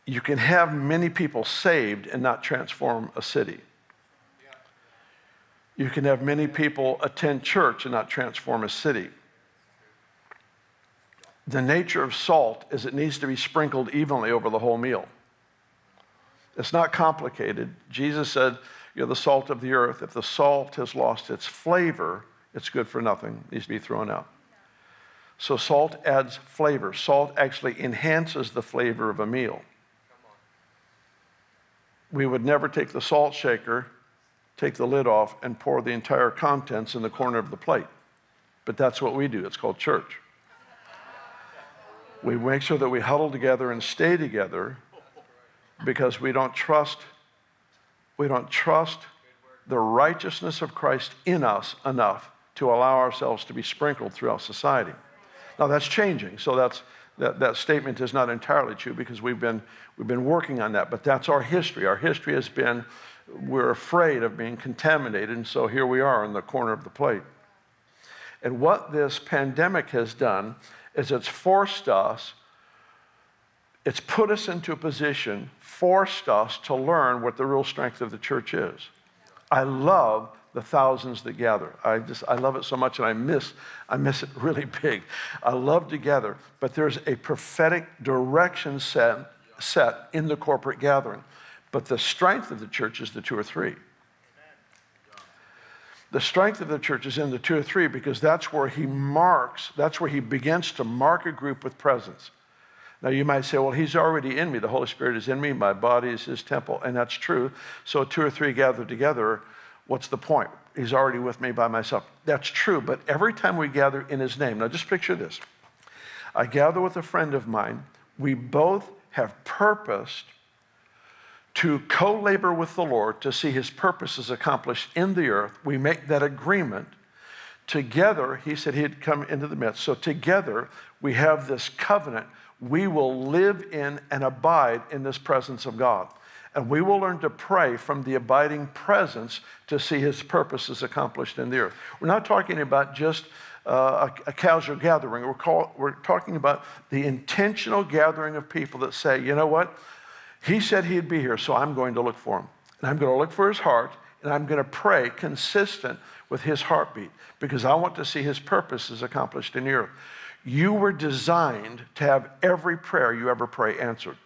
You can have many people saved and not transform a city. You can have many people attend church and not transform a city. The nature of salt is it needs to be sprinkled evenly over the whole meal. It's not complicated. Jesus said, you're the salt of the earth. If the salt has lost its flavor, it's good for nothing. It needs to be thrown out. So salt adds flavor. Salt actually enhances the flavor of a meal. We would never take the salt shaker, take the lid off, and pour the entire contents in the corner of the plate. But that's what we do. It's called church. We make sure that we huddle together and stay together because we don't trust the righteousness of Christ in us enough to allow ourselves to be sprinkled throughout society. Now that's changing, so that statement is not entirely true because we've been working on that, but that's our history. Our history has been, we're afraid of being contaminated, and so here we are in the corner of the plate. And what this pandemic has done is it's forced us, it's put us into a position, forced us to learn what the real strength of the church is. I love the thousands that gather. I love it so much, and I miss it really big. I love to gather, but there's a prophetic direction set in the corporate gathering. But the strength of the church is the two or three. The strength of the church is in the two or three because that's where he begins to mark a group with presence. Now you might say, well, he's already in me. The Holy Spirit is in me. My body is his temple, and that's true. So two or three gathered together, what's the point? He's already with me by myself. That's true, but every time we gather in his name, now just picture this. I gather with a friend of mine. We both have purposed to co-labor with the Lord to see his purposes accomplished in the earth. We make that agreement. Together, he said he'd come into the midst. So together, we have this covenant. We will live in and abide in this presence of God. And we will learn to pray from the abiding presence to see his purposes accomplished in the earth. We're not talking about just a casual gathering. We're talking about the intentional gathering of people that say, you know what? He said he'd be here, so I'm going to look for him. And I'm going to look for his heart, and I'm going to pray consistent with his heartbeat because I want to see his purposes accomplished in the earth. You were designed to have every prayer you ever pray answered.